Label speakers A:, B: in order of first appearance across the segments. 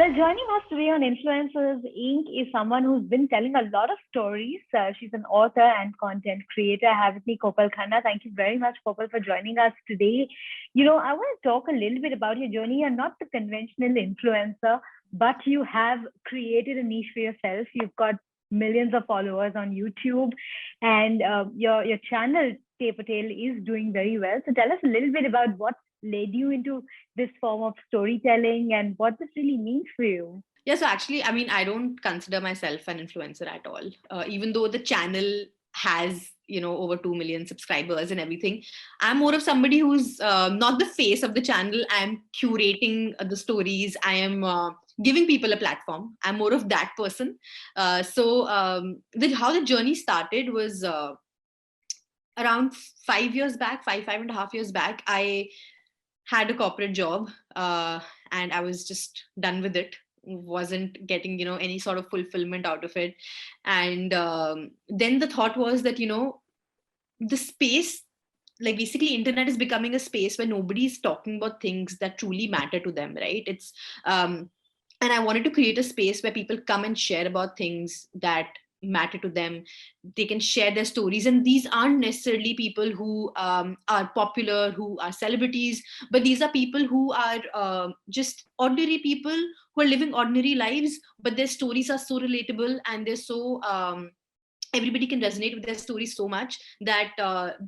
A: Well, joining us today on Influencers Inc. is someone who's been telling a lot of stories. She's an author and content creator. I have with me Kopal Khanna. Thank you very much, Kopal, for joining us today. I want to talk a little bit about your journey. You're not the conventional influencer, but you have created a niche for yourself. You've got millions of followers on YouTube, and your channel, Tay Patel, is doing very well. So tell us a little bit about what led you into this form of storytelling and what this really means for you.
B: Yeah, so actually, I mean, I don't consider myself an influencer at all. Even though the channel has, over 2 million subscribers and everything, I'm more of somebody who's not the face of the channel. I'm curating the stories. I am giving people a platform. I'm more of that person. How the journey started was around 5 years back, 5.5 years back. I had a corporate job and I was just done with it. Wasn't getting any sort of fulfillment out of it. And then the thought was that the space, like basically internet is becoming a space where nobody's talking about things that truly matter to them, right? It's and I wanted to create a space where people come and share about things that matter to them. They can share their stories, and these aren't necessarily people who are popular, who are celebrities, but these are people who are just ordinary people who are living ordinary lives, but their stories are so relatable, and they're so everybody can resonate with their stories so much that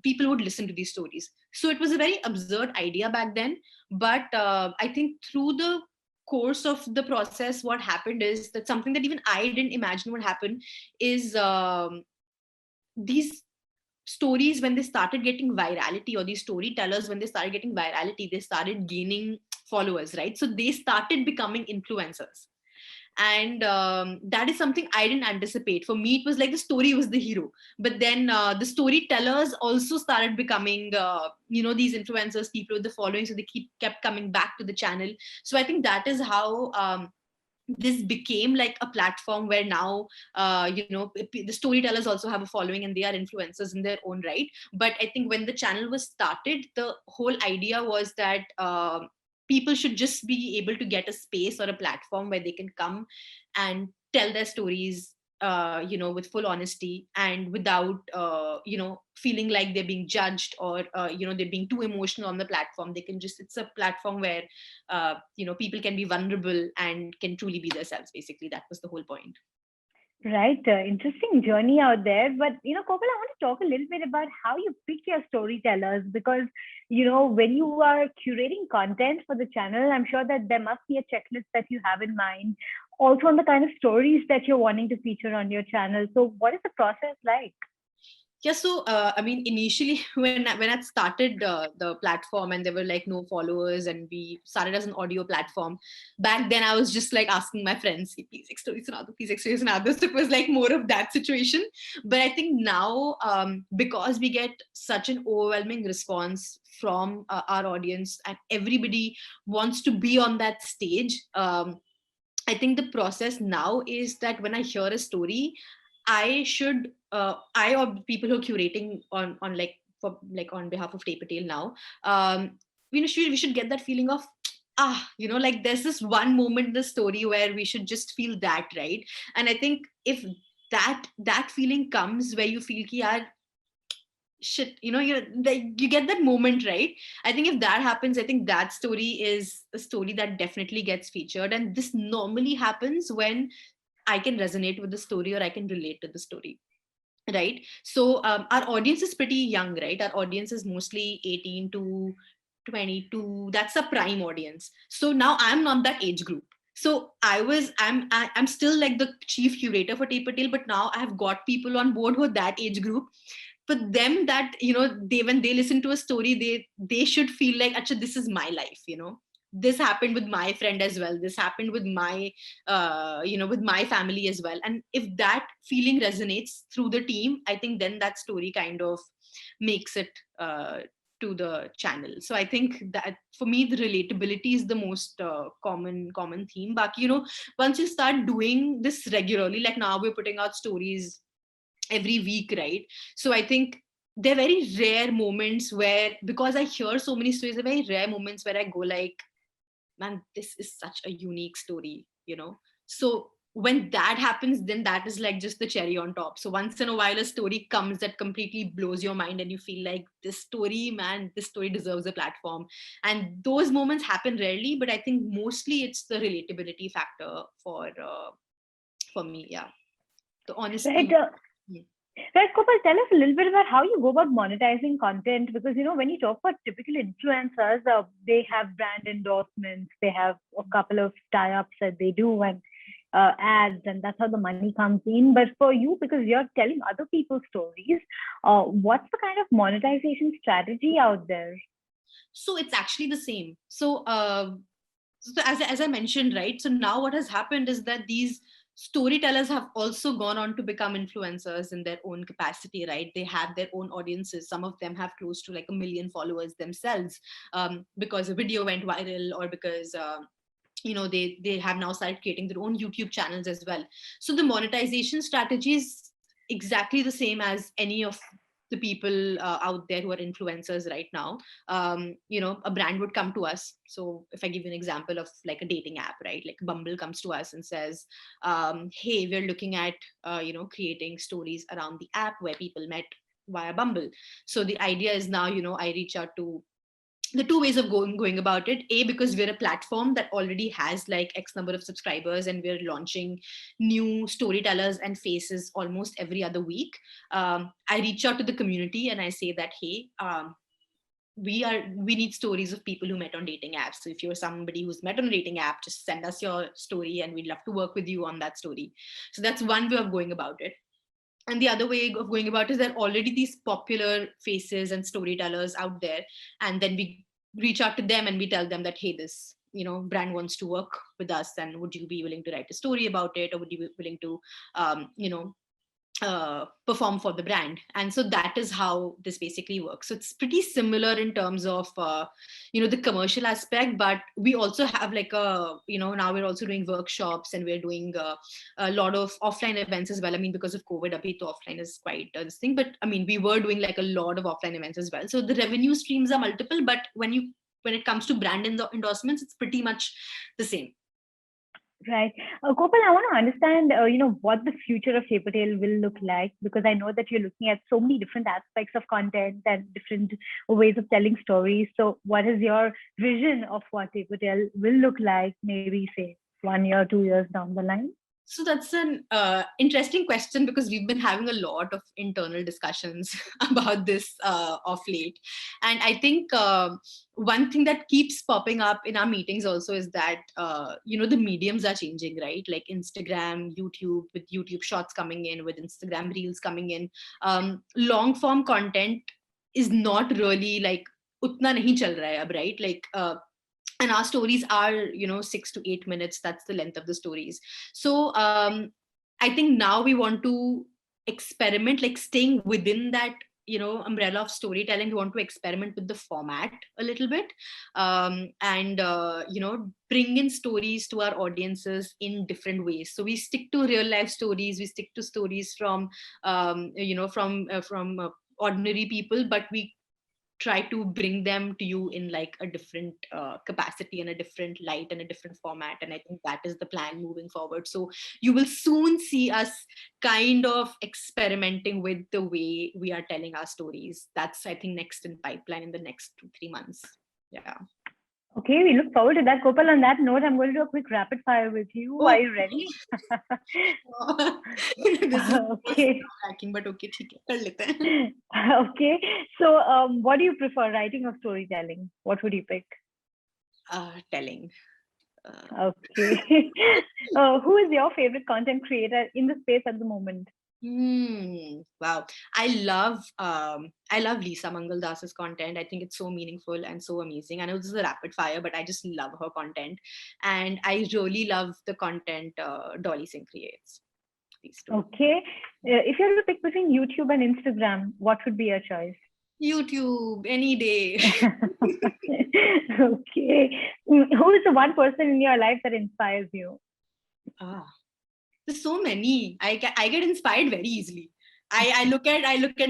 B: people would listen to these stories. So it was a very absurd idea back then, but I think through the course of the process, what happened is that something that even I didn't imagine would happen is these stories, when they started getting virality, or these storytellers, when they started getting virality, they started gaining followers, right? So they started becoming influencers. And that is something I didn't anticipate. For me, it was like the story was the hero, but then the storytellers also started becoming these influencers, people with the following, so they kept coming back to the channel. So I think that is how this became like a platform where now the storytellers also have a following and they are influencers in their own right. But I think when the channel was started, the whole idea was that people should just be able to get a space or a platform where they can come and tell their stories with full honesty, and without feeling like they're being judged, or they're being too emotional on the platform. They can just, it's a platform where people can be vulnerable and can truly be themselves. Basically, that was the whole point.
A: Right. Interesting journey out there. But, Kopal, I want to talk a little bit about how you pick your storytellers because, when you are curating content for the channel, I'm sure that there must be a checklist that you have in mind, also on the kind of stories that you're wanting to feature on your channel. So what is the process like?
B: Yeah, so I mean, initially when I started the platform and there were like no followers, and we started as an audio platform, back then I was just like asking my friends, please stories and other, please stories and others. So it was like more of that situation. But I think now, because we get such an overwhelming response from our audience, and everybody wants to be on that stage, I think the process now is that when I hear a story, I should I, or people who are curating on like for like on behalf of Tay Patel now, we should get that feeling of like there's this one moment in the story where we should just feel that, right? And I think if that feeling comes where you feel ki yaar, shit, you get that moment, right? I think if that happens, I think that story is a story that definitely gets featured. And this normally happens when I can resonate with the story, or I can relate to the story, right? So our audience is pretty young, right? Our audience is mostly 18 to 22. That's a prime audience. So now I'm not that age group. So I'm still like the chief curator for Tay Patel, but now I have got people on board who are that age group. For them, that they, when they listen to a story, they should feel like, acha, this is my life. This happened with my friend as well. This happened with my with my family as well. And if that feeling resonates through the team, I think then that story kind of makes it to the channel. So I think that for me, the relatability is the most common theme. But once you start doing this regularly, like now we're putting out stories every week, right? So I think they're very rare moments where, because I hear so many stories, they're very rare moments where I go like, man, this is such a unique story. So when that happens, then that is like just the cherry on top. So once in a while a story comes that completely blows your mind and you feel like this story deserves a platform. And those moments happen rarely, but I think mostly it's the relatability factor for me. Yeah, the
A: Right.
B: honesty. Mm.
A: Right, Kopal, tell us a little bit about how you go about monetizing content, because when you talk about typical influencers, they have brand endorsements, they have a couple of tie-ups that they do, and ads, and that's how the money comes in. But for you, because you're telling other people's stories, what's the kind of monetization strategy out there?
B: So it's actually the same. So as I mentioned, right? So now what has happened is that these storytellers have also gone on to become influencers in their own capacity, right? They have their own audiences. Some of them have close to like 1 million followers themselves, because a video went viral, or because they have now started creating their own YouTube channels as well. So the monetization strategy is exactly the same as any of the people out there who are influencers right now. A brand would come to us. So if I give you an example of like a dating app, right? Like Bumble comes to us and says, hey, we're looking at creating stories around the app where people met via Bumble. So the idea is now, I reach out to the two ways of going about it. A, because we're a platform that already has like X number of subscribers, and we're launching new storytellers and faces almost every other week. I reach out to the community and I say that, hey, we need stories of people who met on dating apps. So if you're somebody who's met on a dating app, just send us your story and we'd love to work with you on that story. So that's one way of going about it. And the other way of going about it is there are already these popular faces and storytellers out there, and then we reach out to them and we tell them that, hey, this brand wants to work with us, and would you be willing to write a story about it, or would you be willing to perform for the brand? And so that is how this basically works. So it's pretty similar in terms of the commercial aspect, but we also have like now we're also doing workshops, and we're doing a lot of offline events as well. I mean, because of COVID, abhi to offline is quite this thing, but I mean, we were doing like a lot of offline events as well. So the revenue streams are multiple, but when it comes to brand endorsements, it's pretty much the same.
A: Right. Kopal, I want to understand, what the future of Papertail will look like, because I know that you're looking at so many different aspects of content and different ways of telling stories. So what is your vision of what Papertail will look like, maybe say 1 year, 2 years down the line?
B: So that's an interesting question, because we've been having a lot of internal discussions about this of late. And I think one thing that keeps popping up in our meetings also is that, the mediums are changing, right? Like Instagram, YouTube, with YouTube Shorts coming in, with Instagram Reels coming in. Long form content is not really like, utna nahi chal raha hai ab, right? Like, and our stories are 6 to 8 minutes. That's the length of the stories. So I think now we want to experiment, like staying within that umbrella of storytelling. We want to experiment with the format a little bit, and bring in stories to our audiences in different ways. So we stick to real life stories, we stick to stories from ordinary people, but we try to bring them to you in like a different capacity and a different light and a different format. And I think that is the plan moving forward. So you will soon see us kind of experimenting with the way we are telling our stories. That's, I think, next in pipeline in the next 2-3 months. Yeah.
A: Okay, we look forward to that. Kopal, on that note, I'm going to do a quick rapid fire with you.
B: Oh.
A: Are you ready?
B: This is
A: okay.
B: lacking, but okay, kar lete hain.
A: Okay. So, what do you prefer, writing or storytelling? What would you pick?
B: Telling.
A: Okay. Who is your favorite content creator in the space at the moment?
B: Wow. I love Lisa Mangaldas's content. I think it's so meaningful and so amazing. I know this is a rapid fire, but I just love her content. And I really love the content Dolly Singh creates. These two.
A: Okay. If you had to pick between YouTube and Instagram, what would be your choice?
B: YouTube, any day.
A: Okay. Who is the one person in your life that inspires you?
B: There's so many. I get inspired very easily. I look at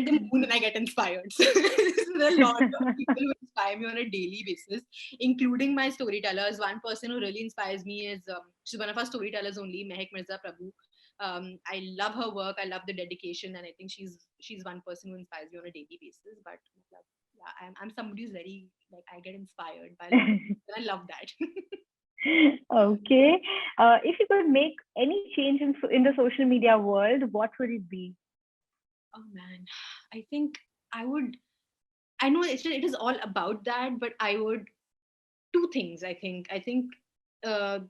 B: the moon and I get inspired. So there are a lot of people who inspire me on a daily basis, including my storytellers. One person who really inspires me is she's one of our storytellers only, Mehak Mirza Prabhu. I love her work. I love the dedication, and I think she's one person who inspires me on a daily basis. But yeah, I'm somebody who's very like I get inspired by a lot of people. I love that.
A: Okay. If you could make any change in the social media world, what would it be?
B: Oh man, I think I would. I know it is all about that, but I would two things. I think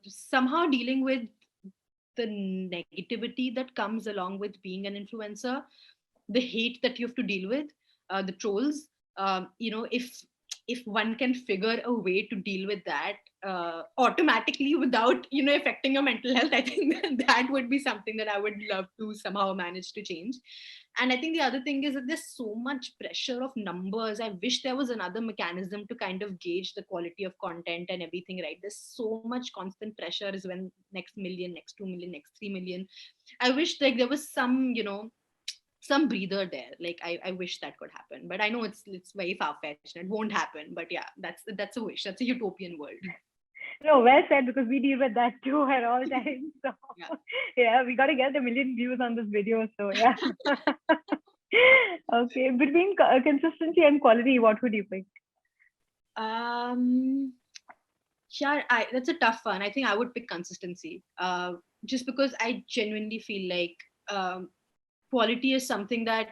B: somehow dealing with the negativity that comes along with being an influencer, the hate that you have to deal with, the trolls. If one can figure a way to deal with that automatically without affecting your mental health, I think that would be something that I would love to somehow manage to change. And I think the other thing is that there's so much pressure of numbers. I wish there was another mechanism to kind of gauge the quality of content and everything, right? There's so much constant pressure is when next million, next 2 million, next 3 million. I wish like there was some breather there. Like I wish that could happen, but I know it's very far-fetched and it won't happen. But yeah, that's a wish. That's a utopian world.
A: No, well said, because we deal with that too at all times. So
B: Yeah.
A: yeah, we got to get a million views on this video. So yeah. Okay. Between consistency and quality, what would you pick?
B: um yeah, that's a tough one. I think I would pick consistency, just because I genuinely feel like quality is something that,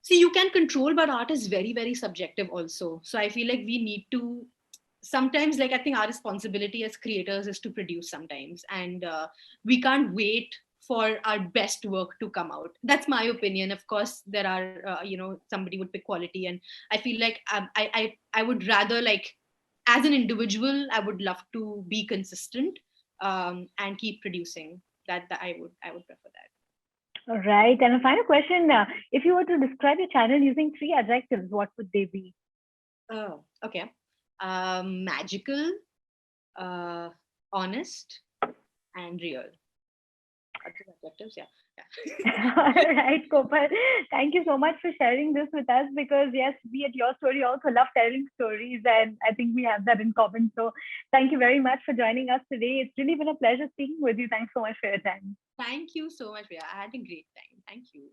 B: see, you can control, but art is very, very subjective also. So I feel like we need to sometimes, like, I think our responsibility as creators is to produce sometimes, and we can't wait for our best work to come out. That's my opinion. Of course, there are, somebody would pick quality, and I feel like I would rather, like, as an individual, I would love to be consistent, and keep producing. That I would prefer that.
A: All right. And a final question: if you were to describe your channel using three adjectives, what would they be?
B: Oh, okay. Magical, uh, honest, and real. Are those adjectives? Yeah.
A: All right, Kopal. Thank you so much for sharing this with us, because yes, we at Your Story also love telling stories, and I think we have that in common. So thank you very much for joining us today. It's really been a pleasure speaking with you. Thanks so much for your time.
B: Thank you so much, Priya. I had a great time. Thank you.